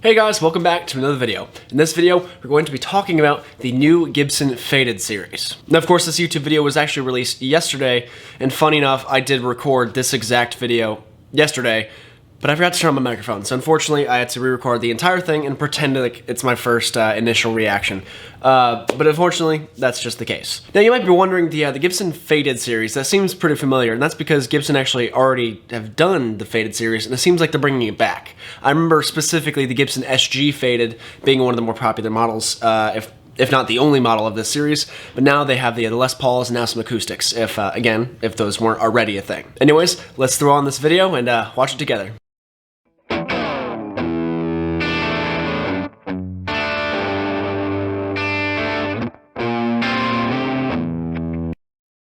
Hey guys, welcome back to another video. In this video, we're going to be talking about the new Gibson Faded series. Now, of course, this YouTube video was actually released yesterday, and funny enough, I did record this exact video yesterday, but I forgot to turn on my microphone, so unfortunately, I had to re-record the entire thing and pretend like it's my first initial reaction. But unfortunately, that's just the case. Now, you might be wondering, the Gibson Faded series, that seems pretty familiar, and that's because Gibson actually already have done the Faded series, and it seems like they're bringing it back. I remember specifically the Gibson SG Faded being one of the more popular models, if not the only model of this series, but now they have the Les Pauls and now some acoustics, if those weren't already a thing. Anyways, let's throw on this video and watch it together.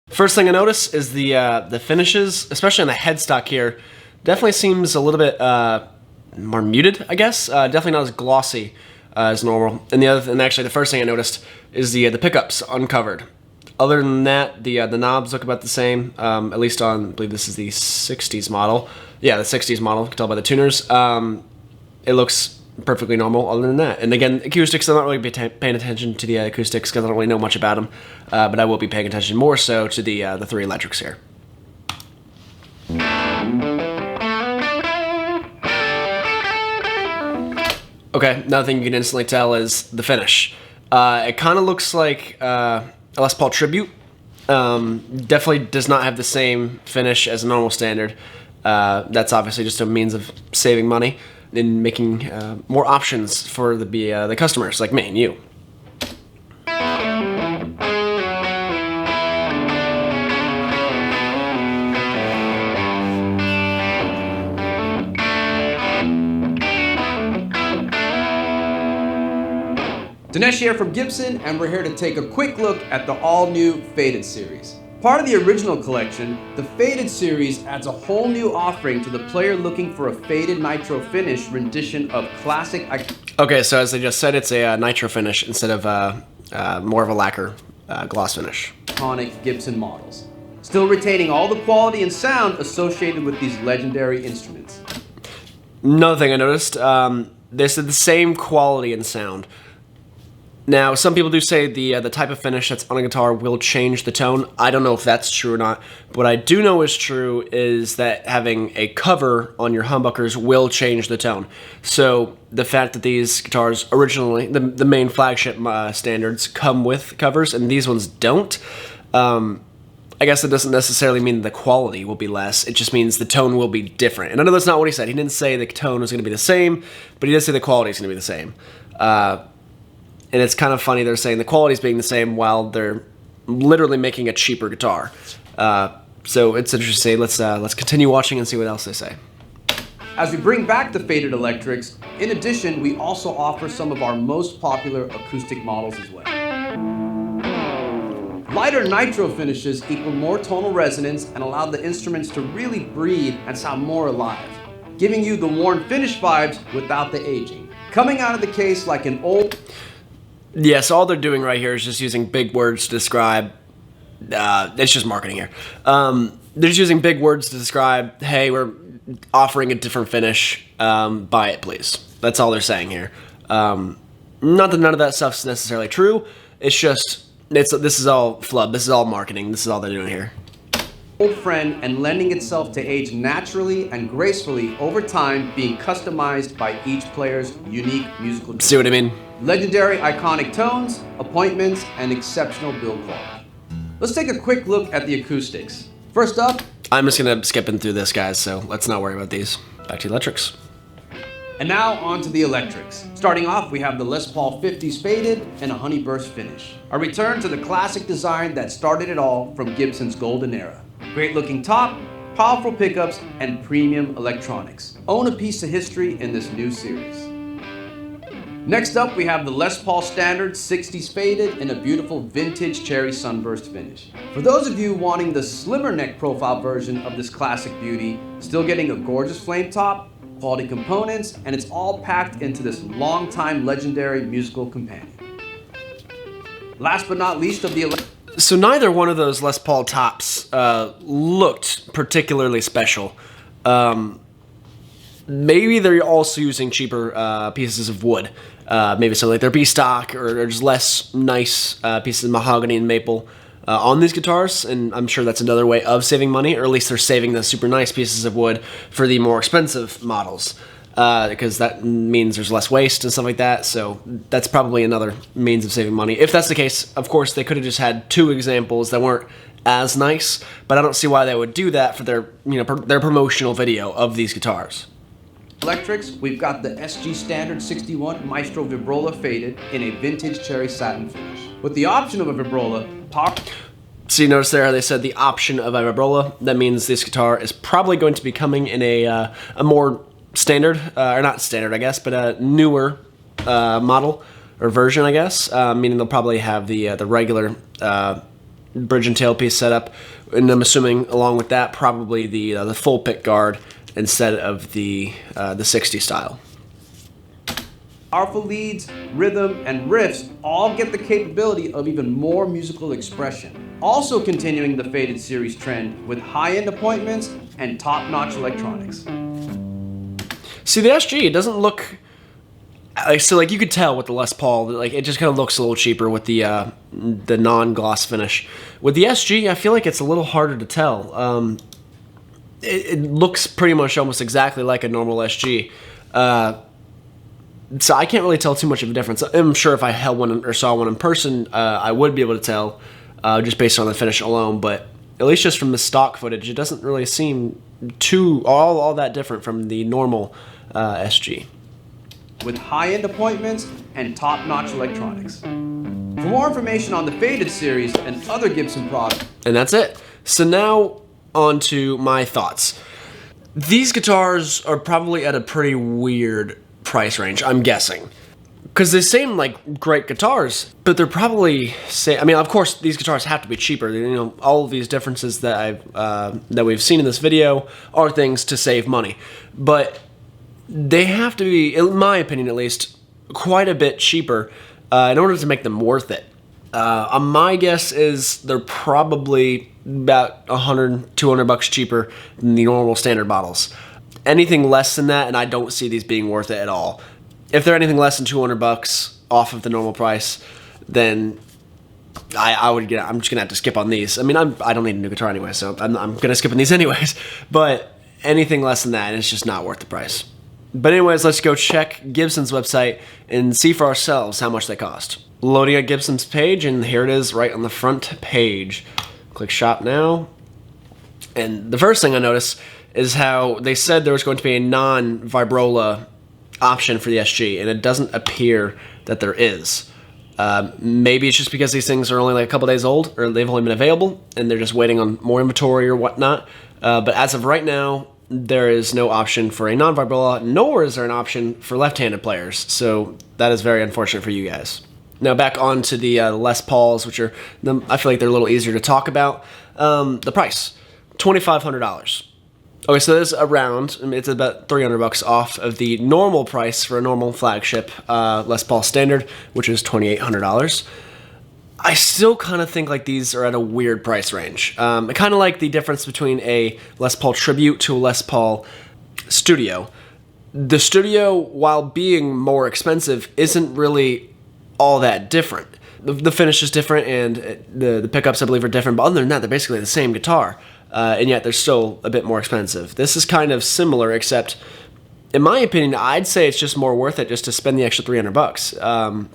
First thing I notice is the finishes, especially on the headstock here, definitely seems a little bit more muted, I guess. Definitely not as glossy as normal. And actually the first thing I noticed is the pickups uncovered. Other than that, the knobs look about the same, at least on, I believe this is the 60s model. Yeah, the 60s model, you can tell by the tuners. It looks perfectly normal other than that. And again, acoustics, I'm not really paying attention to the acoustics because I don't really know much about them, but I will be paying attention more so to the three electrics here. Okay, another thing you can instantly tell is the finish. It kind of looks like a Les Paul Tribute. Definitely does not have the same finish as a normal standard. That's obviously just a means of saving money and making more options for the customers like me and you. Dinesh here from Gibson, and we're here to take a quick look at the all-new Faded series. Part of the original collection, the Faded series adds a whole new offering to the player looking for a faded nitro finish rendition of classic... Okay, so as I just said, it's a nitro finish instead of more of a lacquer gloss finish. Iconic Gibson models, still retaining all the quality and sound associated with these legendary instruments. Another thing I noticed, they said the same quality and sound. Now, some people do say the type of finish that's on a guitar will change the tone. I don't know if that's true or not. But what I do know is true is that having a cover on your humbuckers will change the tone. So the fact that these guitars originally, the main flagship standards, come with covers and these ones don't, I guess it doesn't necessarily mean the quality will be less. It just means the tone will be different. And I know that's not what he said. He didn't say the tone was going to be the same, but he did say the quality is going to be the same. And it's kind of funny they're saying the quality's being the same while they're literally making a cheaper guitar. So it's interesting. Let's continue watching and see what else they say. As we bring back the Faded electrics, in addition, we also offer some of our most popular acoustic models as well. Lighter nitro finishes equal more tonal resonance and allow the instruments to really breathe and sound more alive, giving you the worn finish vibes without the aging. Coming out of the case like an old... Yeah, so all they're doing right here is just using big words to describe, it's just marketing here. They're just using big words to describe, hey, we're offering a different finish, buy it please. That's all they're saying here. Not that none of that stuff's necessarily true, it's just, this is all flub, this is all marketing, this is all they're doing here. Old friend and lending itself to age naturally and gracefully over time, being customized by each player's unique musical journey. See what I mean? Legendary iconic tones, appointments, and exceptional build quality. Let's take a quick look at the acoustics. First up, I'm just gonna skip through this, guys, so let's not worry about these. Back to the electrics. And now on to the electrics. Starting off, we have the Les Paul 50s Faded and a Honeyburst finish. A return to the classic design that started it all from Gibson's golden era. Great looking top, powerful pickups, and premium electronics. Own a piece of history in this new series. Next up, we have the Les Paul Standard 60s Faded in a beautiful vintage cherry sunburst finish. For those of you wanting the slimmer neck profile version of this classic beauty, still getting a gorgeous flame top, quality components, and it's all packed into this long-time legendary musical companion. Last but not least of the... So neither one of those Les Paul tops looked particularly special. Maybe they're also using cheaper pieces of wood. Maybe something like their B stock or just less nice pieces of mahogany and maple on these guitars, and I'm sure that's another way of saving money, or at least they're saving the super nice pieces of wood for the more expensive models, because that means there's less waste and stuff like that, so that's probably another means of saving money. If that's the case, of course, they could have just had 2 examples that weren't as nice, but I don't see why they would do that for their, their promotional video of these guitars. Electrics, we've got the SG Standard 61 Maestro Vibrola Faded in a vintage cherry satin finish. With the option of a Vibrola, So you notice there how they said the option of a Vibrola. That means this guitar is probably going to be coming in a more standard, or not standard I guess, but a newer model or version I guess, meaning they'll probably have the regular bridge and tailpiece setup, and I'm assuming along with that probably the full pick guard instead of the 60 style. Powerful leads, rhythm, and riffs all get the capability of even more musical expression. Also continuing the Faded series trend with high-end appointments and top-notch electronics. See, the SG, it doesn't look... So, like, you could tell with the Les Paul, like, it just kind of looks a little cheaper with the non-gloss finish. With the SG, I feel like it's a little harder to tell. It looks pretty much almost exactly like a normal SG. So I can't really tell too much of a difference. I'm sure if I held one or saw one in person, I would be able to tell just based on the finish alone. But at least just from the stock footage, it doesn't really seem all that different from the normal SG. With high-end appointments and top-notch electronics. For more information on the Faded series and other Gibson products. And that's it. So now on to my thoughts. These guitars are probably at a pretty weird price range, I'm guessing. Because they seem like great guitars, but they're probably... I mean, of course, these guitars have to be cheaper. All of these differences that we've seen in this video are things to save money. But they have to be, in my opinion at least, quite a bit cheaper in order to make them worth it. My guess is they're probably about $100, $200 cheaper than the normal standard models. Anything less than that, and I don't see these being worth it at all. If they're anything less than $200 off of the normal price, then I'm just gonna have to skip on these. I mean, I don't need a new guitar anyway, so I'm gonna skip on these anyways. But anything less than that, it's just not worth the price. But anyways, let's go check Gibson's website and see for ourselves how much they cost. Loading at Gibson's page, and here it is right on the front page. Click shop now. And the first thing I noticed is how they said there was going to be a non-vibrola option for the SG, and it doesn't appear that there is. Maybe it's just because these things are only like a couple days old, or they've only been available, and they're just waiting on more inventory or whatnot. But as of right now, there is no option for a non-vibrola, nor is there an option for left-handed players. So that is very unfortunate for you guys. Now back on to the Les Pauls, which are, I feel like they're a little easier to talk about. The price, $2,500. Okay, so this is around, it's about $300 off of the normal price for a normal flagship Les Paul Standard, which is $2,800. I still kind of think like these are at a weird price range. I kind of like the difference between a Les Paul Tribute to a Les Paul Studio. The Studio, while being more expensive, isn't really all that different. The finish is different, and the pickups, I believe, are different, but other than that, they're basically the same guitar, and yet they're still a bit more expensive. This is kind of similar, except, in my opinion, I'd say it's just more worth it just to spend the extra $300.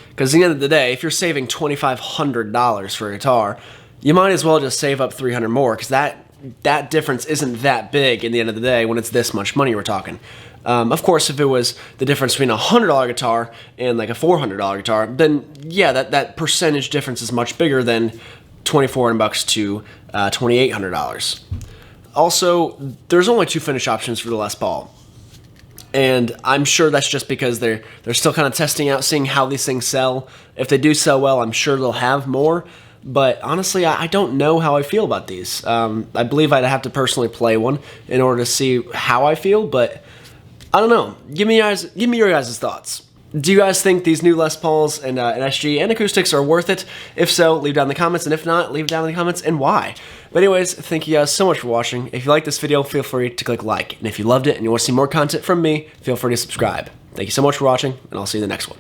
Because at the end of the day, if you're saving $2,500 for a guitar, you might as well just save up $300 more, because that difference isn't that big in the end of the day when it's this much money we're talking. Of course, if it was the difference between a $100 guitar and like a $400 guitar, then yeah, that percentage difference is much bigger than $2,400 to $2,800. Also, there's only 2 finish options for the Les Paul. And I'm sure that's just because they're still kind of testing out, seeing how these things sell. If they do sell well, I'm sure they'll have more. But honestly, I don't know how I feel about these. I believe I'd have to personally play one in order to see how I feel, but I don't know. Give me your guys' thoughts. Do you guys think these new Les Pauls and an SG and acoustics are worth it? If so, leave down in the comments, and if not, leave down in the comments and why. But anyways, thank you guys so much for watching. If you liked this video, feel free to click like. And if you loved it and you want to see more content from me, feel free to subscribe. Thank you so much for watching, and I'll see you in the next one.